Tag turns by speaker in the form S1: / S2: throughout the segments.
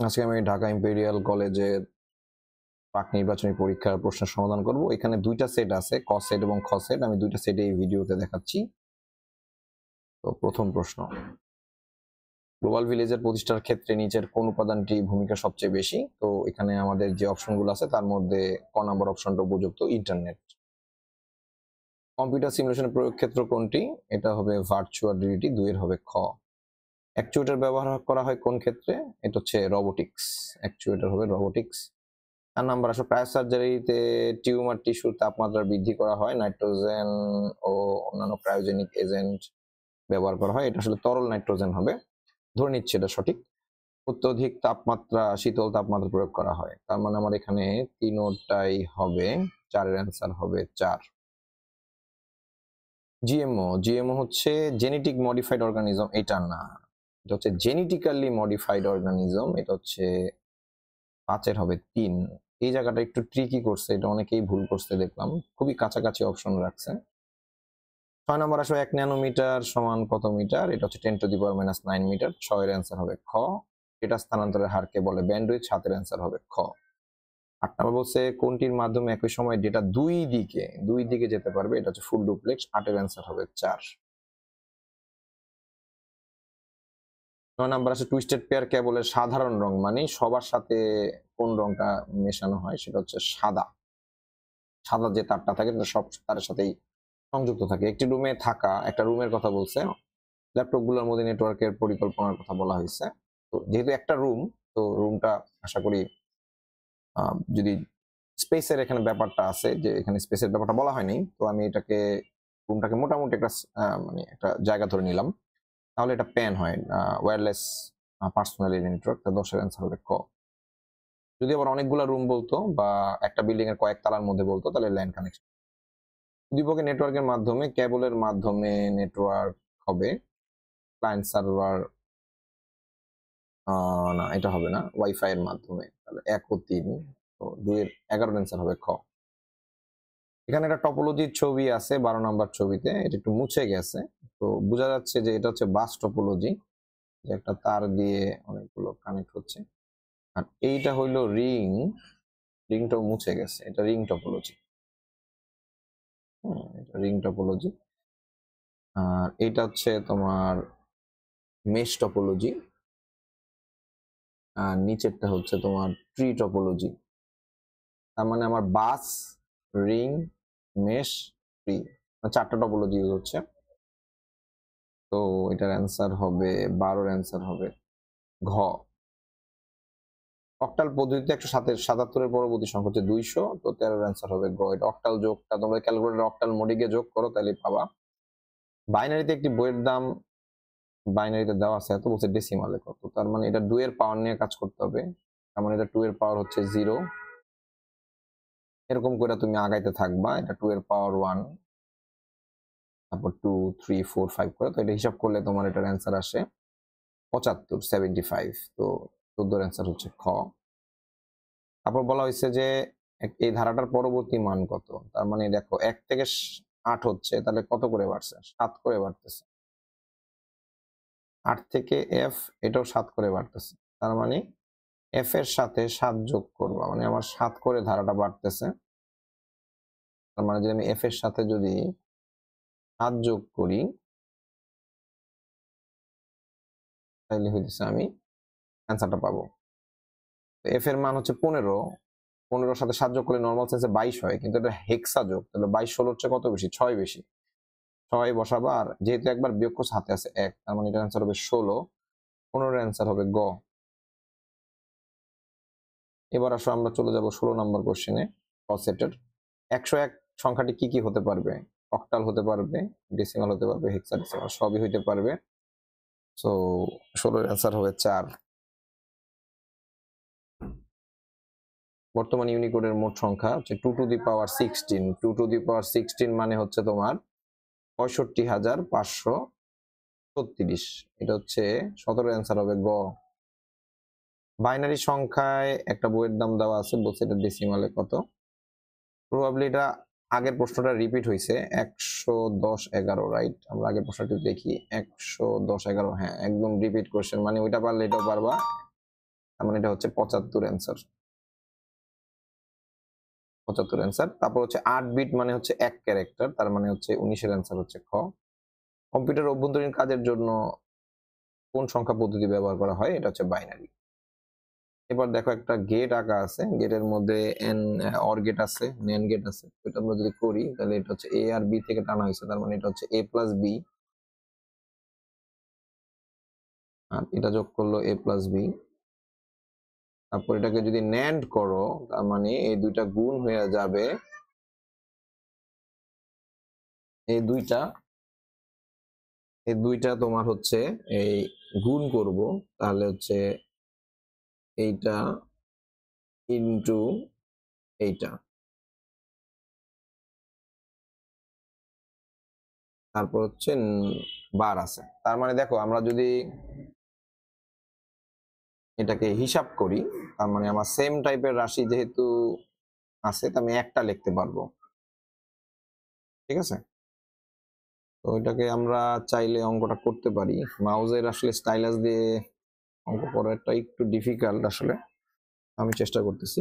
S1: আজকে আমি ঢাকা ইম্পেরিয়াল কলেজে প্রাক নির্বাচনী পরীক্ষার প্রশ্নের সমাধান করব। এখানে দুইটা সেট আছে, ক সেট এবং খ সেট। আমি দুইটা সেটে এই ভিডিওতে দেখাচ্ছি। তো প্রথম প্রশ্ন, গ্লোবাল ভিলেজের প্রতিষ্ঠার ক্ষেত্রে নিচের কোন উপাদানটি ভূমিকা সবচেয়ে বেশি? তো এখানে আমাদের যে অপশনগুলো আছে তার মধ্যে ক নম্বর অপশনটা উপযুক্ত, ইন্টারনেট। কম্পিউটার সিমুলেশনের প্রয়োগ ক্ষেত্র কোনটি? এটা হবে ভার্চুয়াল রিয়েলিটি, 2 এর হবে খ। অ্যাকচুয়েটর ব্যবহার করা হয় কোন ক্ষেত্রে? এটা হচ্ছে রোবোটিক্স, অ্যাকচুয়েটর হবে রোবোটিক্স। 4 নাম্বার আসলে ক্রায়োসার্জারিতে টিউমার টিস্যুর তাপমাত্রা বৃদ্ধি করা হয়, নাইট্রোজেন ও অন্যান্য ক্রায়োজেনিক এজেন্ট ব্যবহার করা হয়। এটা আসলে তরল নাইট্রোজেন হবে, ধরে নিচ্ছে এটা সঠিক। অত্যধিক তাপমাত্রা, শীতল তাপমাত্রা প্রয়োগ করা হয়। তার মানে আমার এখানে তিনোটাই হবে, 4-এর অ্যান্সার হবে 4। জিএমও হচ্ছে জেনেটিক মডিফাইড অর্গানিজম, এটা না, এটা হচ্ছে জেনেটিক্যালি মডিফাইড অর্গানিজম, এটা হচ্ছে 5-এর হবে 3। এই জায়গাটা একটু ট্রিকি করছে, এটা অনেকেই ভুল করছে দেখলাম, খুবই কাছাকাছি অপশন রাখছে। 6 নম্বর আসলে 1 ন্যানোমিটার সমান কত মিটার? এটা হচ্ছে 10⁻⁹ মিটার। 6-এর অ্যান্সার হবে খ। ডেটা স্থানান্তরের হারকে বলে ব্যান্ডউইথ, 7-এর অ্যান্সার হবে খ। 8 নম্বর বলছে কোনটির মাধ্যমে একই সময় ডেটা দুই দিকে যেতে পারবে? এটা হচ্ছে ফুল ডুপ্লেক্স, 8-এর অ্যান্সার হবে 4। 9 নাম্বার আছে টুইস্টেড পেয়ার কেবলের সাধারণ রং মানে সবার সাথে কোন রংটা মেশানো হয়? সেটা হচ্ছে সাদা। সাদা যে তারটা থাকে সেটা সব তারের সাথেই সংযুক্ত থাকে। একটি রুমে থাকা, একটা রুমের কথা বলছে, ল্যাপটপ গুলোর মধ্যে নেটওয়ার্কের পরিকল্পনার কথা বলা হয়েছে। তো যেহেতু একটা রুম, তো রুমটা আশা করি যদি স্পেসের এখানে ব্যাপারটা আছে, যে এখানে স্পেসের ব্যাপারটা বলা হয়নি, তো আমি এটাকে রুমটাকে মোটামুটি একটা মানে একটা জায়গা ধরে নিলাম, তাহলে এটা প্যান হয়, ওয়্যারলেস পার্সোনাল নেটওয়ার্ক। তো 10-এর অ্যান্সার হবে ক। যদি আবার অনেকগুলো রুম বলতো বা একটা বিল্ডিং এর কয়েক তালার মধ্যে বলতো, তাহলে ল্যান্ড কানেকশন। দুইপক্ষের নেটওয়ার্কের মাধ্যমে, কেবলের মাধ্যমে নেটওয়ার্ক হবে, ক্লায়েন্ট সার্ভার, না এটা হবে না, ওয়াইফাই এর মাধ্যমে। তাহলে 1 ও 3, তো 2-এর 11 অ্যান্সার হবে খ। এখানে একটা টপোলজির ছবি আছে 12 নাম্বার ছবিতে, এটা একটু মুছে গেছে, তো বোঝা যাচ্ছে যে এটা হচ্ছে বাস টপোলজি, যে একটা তার দিয়ে অনেকগুলো কানেক্ট হচ্ছে। আর এইটা হইলো রিংটাও মুছে গেছে, এটা রিং টপোলজি। এটা রিং টপোলজি। আর এটা হচ্ছে তোমার মেশ টপোলজি, আর নিচেরটা হচ্ছে তোমার ট্রি টপোলজি। তার মানে আমার বাস, রিং, মেশ, ট্রি, 4টা টপোলজি ইউজ হচ্ছে। তো এটার অ্যান্সার হবে 12-এর অ্যান্সার হবে ঘ। অক্টাল পদ্ধতিতে 177-এর পরবর্তী সংখ্যা হচ্ছে 200, তো 13-এর অ্যান্সার হবে গ। এটা অক্টাল যোগটা তোমরা ক্যালকুলেটর অক্টাল মোডে গিয়ে যোগ করো, তাহলে পাবা। বাইনারিতে একটি বইয়ের দাম, বাইনারিতে দেওয়া আছে এত, বলছে ডেসিমালে কত? তার মানে এটা 2 এর পাওয়ার নিয়ে কাজ করতে হবে। তার মানে এটা 2 এর পাওয়ার হচ্ছে 0, এরকম করে তুমি আগাইতে থাকবা। এটা 2 এর পাওয়ার 1, তারপর 2, 3, 4, 5 করে, তো এটা হিসাব করলে তোমার এটার অ্যান্সার আসে 75, তো 14-এর অ্যান্সার হচ্ছে খ। তারপর বলা হয়েছে যে এই ধারাটার পরবর্তী মান কত? তার মানে দেখো 1 থেকে 8 হচ্ছে, তাহলে কত করে বাড়ছে? 7 করে বাড়তেছে। 8 থেকে f, এটাও 7 করে বাড়তেছে। তার মানে f এর সাথে 7 যোগ করবা, মানে আমার 7 করে ধারাটা বাড়তেছে। তার মানে যদি আমি f এর সাথে যদি 7 যোগ করি, তাহলে হইতেছে আমি অ্যান্সারটা পাবো। f এর মান হচ্ছে 15, 15-র সাথে 7 যোগ করলে নর্মাল সেন্সে 22 হয়, কিন্তু এটা হেক্সা যোগ, তাহলে 22 16 হচ্ছে কত বেশি? 6 বেশি। 6 বসাবা, আর যেহেতু একবার বিয়োগ করছে হাতে আছে 1, তার মানে এটার অ্যান্সার হবে 16, 15-এর অ্যান্সার হবে গ। এবার আসো আমরা চলে যাব 16 নম্বর কোশ্চেনে, ক সেটের। 101 সংখ্যাটি কি কি হতে পারবে? অক্টাল হতে পারবে, ডেসিমাল হতে পারবে, হেক্সাডেসিমাল, সবই হইতে পারবে। সো 16-এর অ্যান্সার হবে 4। বর্তমান ইউনিকোডের মোট সংখ্যা হচ্ছে 2 to the power 16। 2 to the পাওয়ার 16 মানে হচ্ছে তোমার 65,536। এটা হচ্ছে 17-এর অ্যান্সার হবে গ। বাইনারি সংখ্যায় একটা বইয়ের দাম দেওয়া আছে, বলছে এটা ডেসিমালে কত? প্রবাবলি এটা আগের প্রশ্নটা রিপিট হয়েছে, 110-11, রাইট? আমরা আগের প্রশ্নটি দেখি, 110-11, হ্যাঁ একদম রিপিট কোশ্চেন, মানে ওইটা পারলে এটাও পারবা, তার মানে এটা হচ্ছে 75 অ্যান্সার। 75 অ্যান্সার। তারপর হচ্ছে 8 বিট মানে হচ্ছে 1 ক্যারেক্টার, তার মানে হচ্ছে 19 এর অ্যান্সার হচ্ছে খ। কম্পিউটার অভ্যন্তরীণ কাজের জন্য কোন সংখ্যা পদ্ধতি ব্যবহার করা হয়? এটা হচ্ছে বাইনারি। এবার দেখো একটা গেট আঁকা আছে, গেটের মধ্যে অর গেট আছে, ন্যান্ড গেট আছে। এটা আমরা যদি করি তাহলে এটা হচ্ছে এ আর বি থেকে টানা হয়েছে, তার মানে এটা হচ্ছে এ প্লাস বি, আর এটা যোগ করলো এ প্লাস বি। তারপর এটাকে যদি ন্যান্ড করো তার মানে এই দুইটা গুণ হয়ে যাবে, এই দুইটা তোমার হচ্ছে এই গুণ করব, তাহলে হচ্ছে এইটা ইনটু এইটা, তারপর হচ্ছে বার আছে। তার মানে দেখো আমরা যদি এটাকে হিসাব করি তার মানে আমার সেম টাইপের রাশি যেহেতু আছে তা আমি একটা লিখতে পারবো, ঠিক আছে। তো এটাকে আমরা চাইলে অঙ্কটা করতে পারি। মাউসের আসলে স্টাইলাস দিয়ে অঙ্ক করাটা একটু ডিফিকাল্ট আসলে, আমি চেষ্টা করতেছি।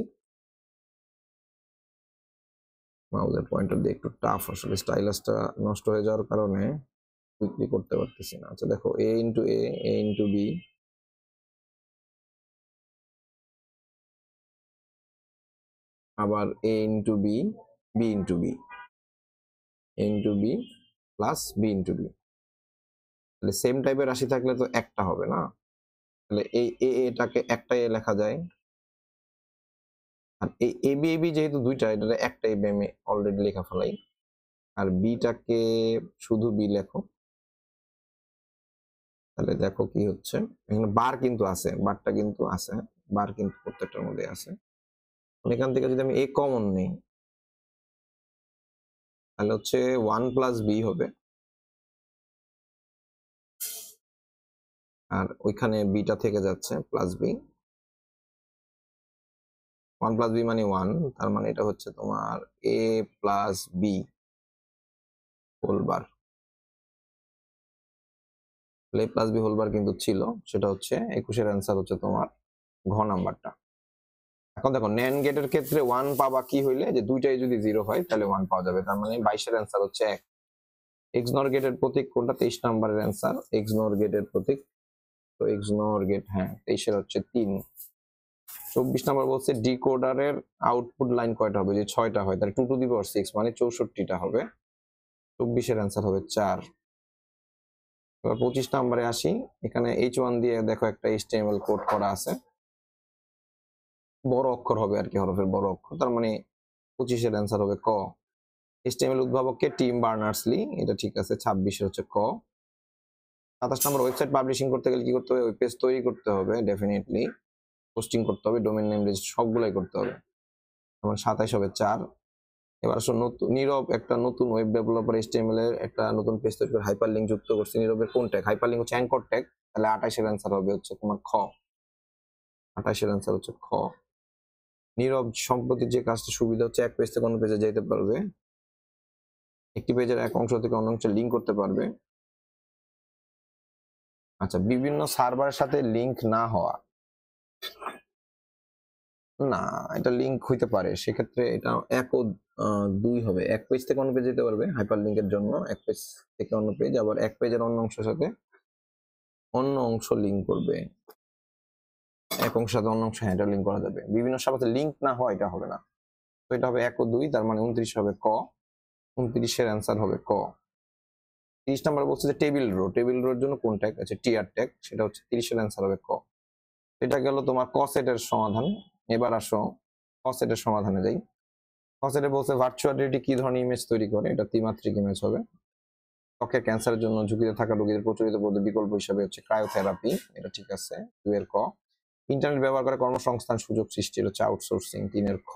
S1: মাউসের পয়েন্টার দিয়ে একটু টাফ আসলে, স্টাইলাসটা নষ্ট হয়ে যাওয়ার কারণে কুইকলি করতে পারতেছি না। আচ্ছা দেখো A into A into B, আবার A into B, B into B, A into B plus B into B. তাহলে সেম টাইপের রাশি থাকলে তো একটা হবে না, তাহলে এই এটাকে একটা এ লেখা যায়, আর এই এ বি যেহেতু দুইটা, এটা একটা এ বি আমি অলরেডি লেখা ফেলাই, আর বিটাকে শুধু বি লেখো। তাহলে দেখো কি হচ্ছে, এখানে বার কিন্তু আছে, বারটা কিন্তু আছে, বার কিন্তু প্রত্যেকটার মধ্যে আছে। এখান থেকে যদি আমি এ কমন নেই তাহলে হচ্ছে 1 প্লাস বি হবে, আর ওইখানে বিটা থেকে যাচ্ছে প্লাস বি। 1 প্লাস বি মানে 1, তার মানে এটা হচ্ছে তোমার এ প্লাস বি হোল বার। এ প্লাস বি হোল বার কিন্তু ছিল, সেটা হচ্ছে 21 এর অ্যান্সার হচ্ছে তোমার ঘ নাম্বারটা। এখন দেখো ন্যান্ড গেটের ক্ষেত্রে 1 পাবা কি হইলে, যে দুইটাই যদি 0 হয় তাহলে 1 পাওয়া যাবে, তার মানে 22 এর অ্যান্সার হচ্ছে 1। এক্সনর গেটের প্রতীক কোনটা? 23 নাম্বারের অ্যান্সার এক্সনর গেটের প্রতীক, তো এক্সনর গেট হ্যাঁ 23 এর হচ্ছে 3। 24 নাম্বার বলছে ডিকোডারের আউটপুট লাইন কয়টা হবে? যে 6টা হয় তাহলে 2 টু দি পাওয়ার 6 মানে 64টা হবে, 24 এর অ্যান্সার হবে 4। এবার 25 নাম্বারে আসি, এখানে H1 দিয়ে দেখো একটা HTML কোড করা আছে, বড় অক্ষর হবে আর কি, হরফের বড় অক্ষর, তার মানে 25 এর অ্যান্সার হবে ক। HTML উদ্ভাবককে টিম বার্নার্স-লি, এটা ঠিক আছে, 26 এর হচ্ছে ক। 27 নম্বর ওয়েবসাইট পাবলিশিং করতে গেলে কি করতে হবে? ওয়েব পেজ তৈরি করতে হবে, ডেফিনেটলি পোস্টিং করতে হবে, ডোমেইন নেম রেজিস্ট্রেশন সবগুলাই করতে হবে, তখন 27 হবে 4। এবার আসলে নীরব একটা নতুন ওয়েব ডেভেলপার HTML এর একটা নতুন পেজ তৈরি করে হাইপার লিঙ্ক যুক্ত করছে। নীরবের কোন ট্যাগ? হাইপার লিঙ্ক হচ্ছে অ্যাঙ্কর ট্যাগ, তাহলে 28 এর অ্যান্সার হবে হচ্ছে তোমার খ। 28 এর অ্যান্সার হচ্ছে খ। নীরব সম্প্রতি যে কাজটা সুবিধা হচ্ছে এক পেজ থেকে অন্য পেজে যেতে পারবে, একটি পেজের এক অংশ থেকে অন্য অংশে লিঙ্ক করতে পারবে। আচ্ছা বিভিন্ন সার্ভারের সাথে লিঙ্ক না হওয়া, না এটা লিঙ্ক হইতে পারে, সেক্ষেত্রে এটা 1 ও 2 হবে। এক পেজ থেকে অন্য পেজ যেতে পারবে হাইপার লিঙ্কের জন্য, এক পেজ থেকে অন্য পেজ, আবার এক পেজের অন্য অংশের সাথে অন্য অংশ লিঙ্ক করবে, এক অংশের সাথে অন্য অংশ হ্যাঁ এটা লিঙ্ক করা যাবে। বিভিন্ন সাথে লিঙ্ক না হয় এটা হবে না, তো এটা হবে 1 ও 2, তার মানে 29 হবে ক। 29 এর অ্যান্সার হবে ক। 30 নাম্বার বলছে যে টেবিল রোর জন্য কোন ট্যাগ আছে? টিআর ট্যাগ, সেটা হচ্ছে 30 এর অ্যান্সার হবে ক। এটা গেল তোমার ক সেটের সমাধান। এবার আসো খ সেটের সমাধানে যাই। খ সেটে বলছে ভার্চুয়াল রিয়েলিটি কি ধরনের ইমেজ তৈরি করে? এটা ত্রিমাত্রিক ইমেজ হবে। ত্বকের ক্যান্সারের জন্য ঝুঁকিতে থাকা রোগীদের প্রচলিত বিকল্প হিসাবে হচ্ছে ক্রায়োথেরাপি, এটা ঠিক আছে 2 এর ক। ইন্টারনেট ব্যবহার করে কর্মসংস্থান সুযোগ সৃষ্টির হচ্ছে আউটসোর্সিং, 3 এর খ।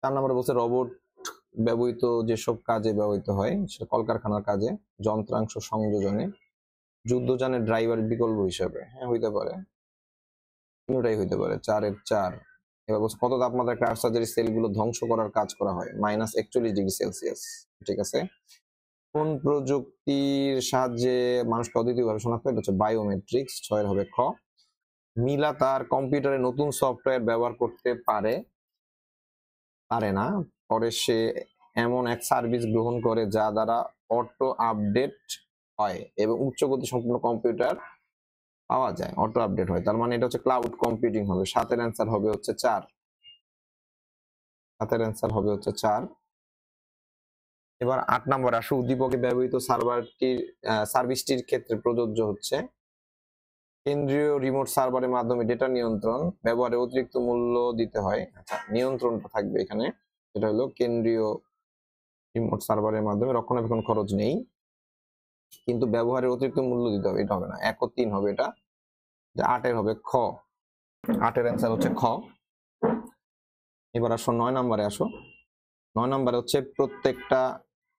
S1: 4 নম্বরে বলছে রোবট ব্যবহৃত যেসব কাজে ব্যবহৃত হয়, সেটা কলকারখানার কাজে, যন্ত্রাংশ সংযোজনে, যুদ্ধযানের ড্রাইভার বিকল্প হিসাবে, হ্যাঁ হইতে পারে, তিনটাই হইতে পারে, 4 এর 4। এবার বলছে কত তাপমাত্রায় ক্রাফট সার্জারি সেলগুলো ধ্বংস করার কাজ করা হয়? -41°C, ঠিক আছে। কোন প্রযুক্তির সাহায্যে মানুষকে অদ্বিতীয়ভাবে শনাক্ত করে? এটা হচ্ছে বায়োমেট্রিক্স, 6 এর হবে খ। মিলা তার কম্পিউটারে নতুন সফটওয়্যার ব্যবহার করতে পারে না, পরে সে এমন এক সার্ভিস গ্রহণ করে যা দ্বারা অটো আপডেট হয় এবং উচ্চ গতি সম্পূর্ণ কম্পিউটার পাওয়া যায়, অটো আপডেট হয়। তার মানে এটা হচ্ছে ক্লাউড কম্পিউটিং হবে। 7 এর অ্যান্সার হবে হচ্ছে 4। 7 এর অ্যান্সার হবে হচ্ছে 4। এবার 8 নম্বর আসো, উদ্দীপকে ব্যবহৃত সার্ভিসটির ক্ষেত্রে প্রযোজ্য হচ্ছে কেন্দ্রীয় রিমোট সার্ভারের মাধ্যমে ডেটা নিয়ন্ত্রণ, ব্যবহারে অতিরিক্ত মূল্য দিতে হয়। আচ্ছা, নিয়ন্ত্রণটা থাকবে এখানে, এটা হলো কেন্দ্রীয় রিমোট সার্ভারের মাধ্যমে রক্ষণাবেক্ষণ খরচ নেই, কিন্তু ব্যবহারের অতিরিক্ত মূল্য দিতে হবে, এটা হবে না। 1 ও 3 হবে এটা। 8 এর হবে খ। 8 এর অ্যান্সার হচ্ছে খ। এবার আসো 9 নম্বরে আসো। 9 নম্বরে হচ্ছে প্রত্যেকটা,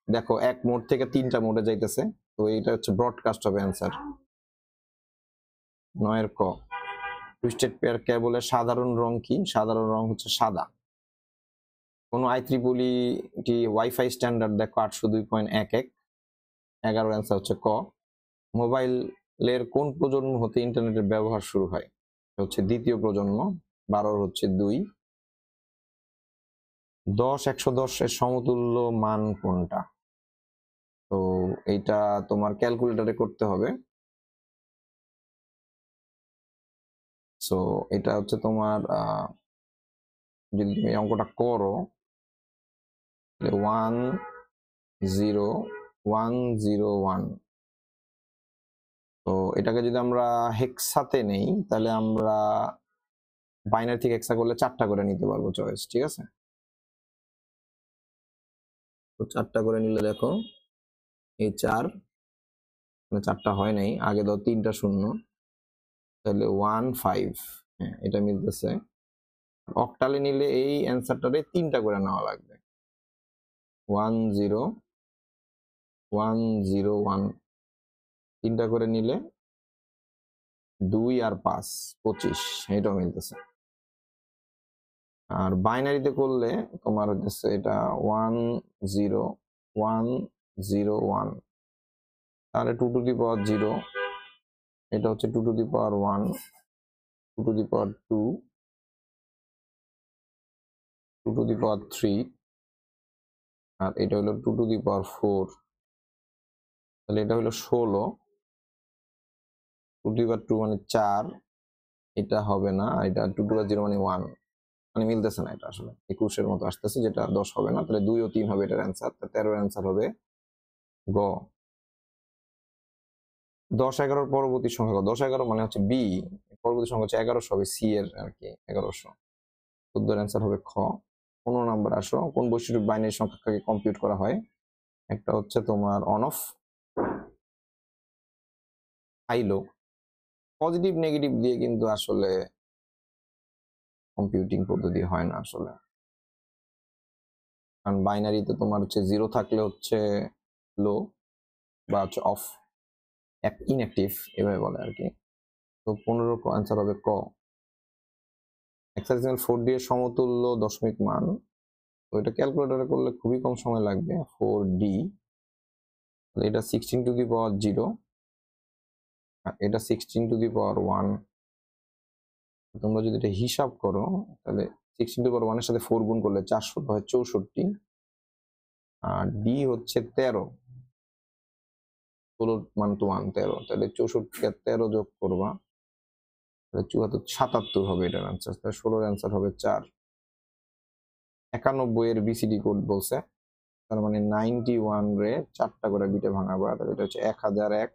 S1: দেখো এক মোড থেকে 3টা মোডে যাইতেছে, তো এটা হচ্ছে ব্রডকাস্ট হবে অ্যান্সার। 9 এর ক। টুইস্টেড পেয়ার কেবলের সাধারণ রং কি? সাধারণ রং হচ্ছে সাদা। কোন IEEE ওয়াইফাই স্ট্যান্ডার্ড দেখো 802.11। 11 অ্যান্সার হচ্ছে ক। মোবাইলের কোন প্রজন্ম হতে ইন্টারনেটের ব্যবহার শুরু হয়? হচ্ছে দ্বিতীয় প্রজন্ম। 12 হচ্ছে 2। 10 110 এর সমতুল্য মান কোনটা? তো এইটা তোমার ক্যালকুলেটরে করতে হবে। সো এটা হচ্ছে তোমার যদি তুমি অঙ্কটা করো 10101। তো এটাকে যদি আমরা হেক্সাতে নেই তাহলে আমরা বাইনারি থেকে হেক্সা করলে 4টা করে নিতে পারবো চয়েস, ঠিক আছে? তো 4টা করে নিলে দেখো এই 4, মানে 4টা হয় নাই, আগে দাও 3টা শূন্য, তাহলে 15। হ্যাঁ, এটা মিলতেছে। অক্টালে নিলে এই অ্যান্সারটারে 3টা করে নেওয়া লাগবে। 10101। 3টা করে নিলে 2 আর 5 25, এটাও মিলতেছে। আর বাইনারিতে করলে তোমার হচ্ছে এটা 10101, তাহলে 2 টু দি পাওয়ার 0, এটা হচ্ছে 2 to the power 1, 2 to the power 2, 2 to the power 3, আর এটা হলো 2 টু দি পাওয়ার 4। তাহলে এটা হলো 16। 2 টু দি পাওয়ার 2 মানে 4, এটা হবে না। এটা 2 টু দি পাওয়ার 0 মানে 1, মানে মিলতেছে না। এটা আসলে 21 মতো আসতেছে, যেটা 10 হবে না। তাহলে 2 ও 3 হবে এটার অ্যান্সার। 13 এর অ্যান্সার হবে গ। 10 11 পরবর্তী সংখ্যা কত? 10 11 মানে হচ্ছে বি, পরবর্তী সংখ্যা হচ্ছে 1100 হবে, সি এর আর কি 1100। 14 এর অ্যান্সার হবে খ। 15 নাম্বার আসো, কোন বৈশিষ্ট্য বাইনারি সংখ্যাকে কম্পিউট করা হয়? একটা হচ্ছে তোমার on off, high low. Positive negative দিয়ে কিন্তু আসলে কম্পিউটিং পদ্ধতি হয় না আসলে, কারণ বাইনারিতে তোমার হচ্ছে 0 থাকলে হচ্ছে লো বা হচ্ছে অফ, ইনঅ্যাক্টিভ এভাবে বলে আর কি। তো 15 অ্যান্সার হবে ক। হেক্সাডেসিমাল 4D এর সমতুল্য দশমিক মান, তো এটা ক্যালকুলেটরে করলে খুবই কম সময় লাগবে। 4D, এটা 16 টু দি পাওয়ার 0, আর এটা 16 টু দি পাওয়ার 1। তোমরা যদি এটা হিসাব করো তাহলে 16 টু দি পাওয়ার 1 এর সাথে 4 গুণ করলে 400 হয় 64, আর ডি হচ্ছে 13, 16 মান টু 1 13, তাহলে 64 আর 13 যোগ করবা তাহলে 74 77 হবে এটার অ্যান্সার। তাহলে 16 এর অ্যান্সার হবে 4। 91 এর বিসিডি কোড বলছে, তার মানে 91 রে 4টা করে বিটে ভাঙাবা, তাহলে এটা হচ্ছে 1001,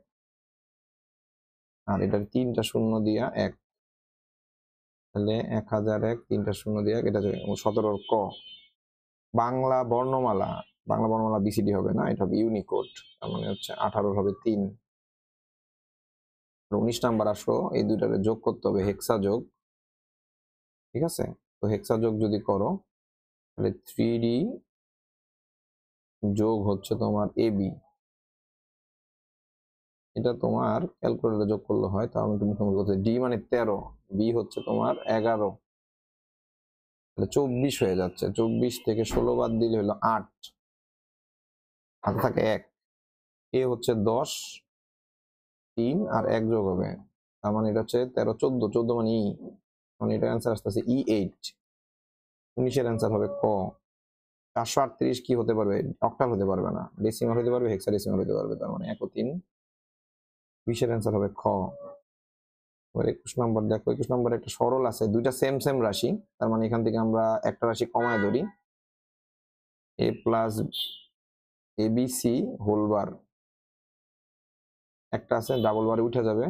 S1: আর এটার 3টা শূন্য দিয়া 1, তাহলে 1001 3টা শূন্য দিয়া এটা 17 ক। বাংলা বর্ণমালা বিসিডি হবে না, এটা হবে ইউনিকোড, তার মানে হচ্ছে 18 হবে 3। 19 নাম্বার আসো, এই দুইটারে যোগ করতে হবে, হেক্সা যোগ, ঠিক আছে? তো হেক্সা যোগ যদি করো তাহলে 3D যোগ হচ্ছে তোমার এবি, এটা তোমার ক্যালকুলেটরে যোগ করলে হয়, তাহলে তুমি বলতে ডি মানে 13, বি হচ্ছে তোমার 11, তাহলে 24 হয়ে যাচ্ছে। 24 থেকে 16 বাদ দিলে হলো 8, হাতে থাকে 1। এ হচ্ছে 10, 3 আর 1 যোগ হবে, তার মানে এটা হচ্ছে 13 14 14 মানে ই, মানে এটা অ্যান্সার আসতেছে E8। 19-এর অ্যান্সার হবে ক। 438 কি হতে পারবে? অক্টাল হতে পারবে না, ডেসিমাল হতে পারবে, হেক্সাডেসিমাল হতে পারবে, তার মানে 1 ও 3। 20-এর অ্যান্সার হবে খ। এবার 21 নম্বর দেখো, 21 নম্বরে একটা সরল আছে, দুইটা সেম সেম রাশি, তার মানে এখান থেকে আমরা একটা রাশি কমায় ধরি, a plus abc whole bar, একটা আছে ডাবল বারে উঠে যাবে,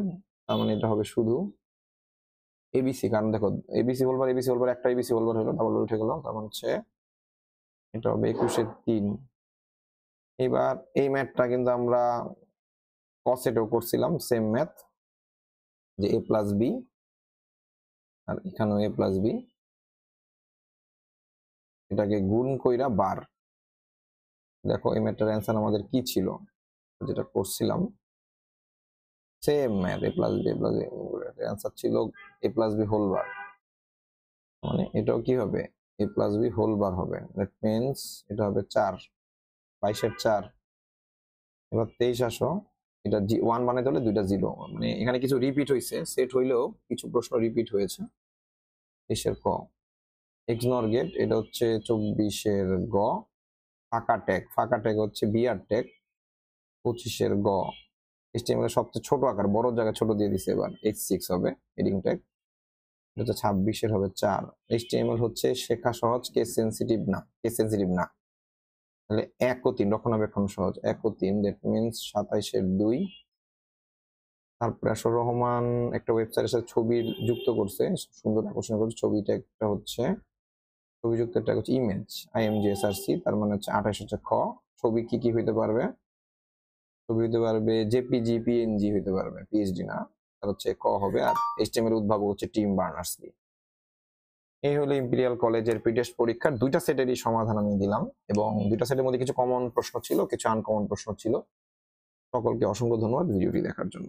S1: তার মানে এটা হবে শুধু এবিসি। কারণ দেখো এবিসি হোল বার একটা এবিসি হোল বার হলো, ডাবল বার উঠে গেল, তার মানে হচ্ছে এটা হবে 21-এর 3। এবার এই ম্যাথটা কিন্তু আমরা কসেটেও করছিলাম, সেম ম্যাথ, যে a প্লাস বি, আর এখানেও a প্লাস বি, এটাকে গুণ কইরা বার। দেখো এই ম্যাথটার অ্যান্সার আমাদের কি ছিল, যেটা করছিলাম same math, a plus B answer ছিল a plus B whole bar, মানে এটাও কি হবে a plus B whole bar হবে। দ্যাট মিনস এটা হবে 4, 22-এর 4। এবার 23 আসো, এটা 1 বানাইতে হলে দুইটা 0, মানে এখানে কিছু রিপিট হয়েছে, সেট হইলেও কিছু প্রশ্ন রিপিট হয়েছে। 23-এর ক। এক্সনর গেট, এটা হচ্ছে 24-এর গ। ফাঁকা ট্যাগ হচ্ছে বিআর ট্যাগ, 25-এর গ। HTML এর সবচেয়ে ছোট আকার, বড় জায়গায় ছোট দিয়ে দিছে, এবার H6 হবে হেডিং ট্যাগ। এটা হচ্ছে 26-এর হবে 4। HTML হচ্ছে শেখা সহজ, কেস সেন্সিটিভ না, তাহলে 1 ও 3 রক্ষণাবেক্ষণ সহজ, 1 ও 3, দ্যাট মিনস 27-এর 2। তারপরে আসলে রহমান একটা ওয়েবসাইটের সাথে ছবি যুক্ত করছে, সুন্দর আকর্ষণ করছে, ছবিটা একটা হচ্ছে ছবি যুক্ত, একটা হচ্ছে ইমেজ IMGSRC, তার মানে হচ্ছে 28 হচ্ছে খ। ছবি কি কি হইতে পারবে? ছবি হইতে পারবে জেপিজি, পিএনজি হইতে পারবে, পিএইচডি না, তার হচ্ছে ক হবে। আর HTML উদ্ভাবক হচ্ছে টিম বার্নার্স-লি। এই হলো ইম্পেরিয়াল কলেজের প্রি-টেস্ট পরীক্ষার দুইটা সেটেরই সমাধান আমি দিলাম, এবং দুইটা সেটের মধ্যে কিছু কমন প্রশ্ন ছিল, কিছু আনকমন প্রশ্ন ছিল। সকলকে অসংখ্য ধন্যবাদ ভিডিওটি দেখার জন্য।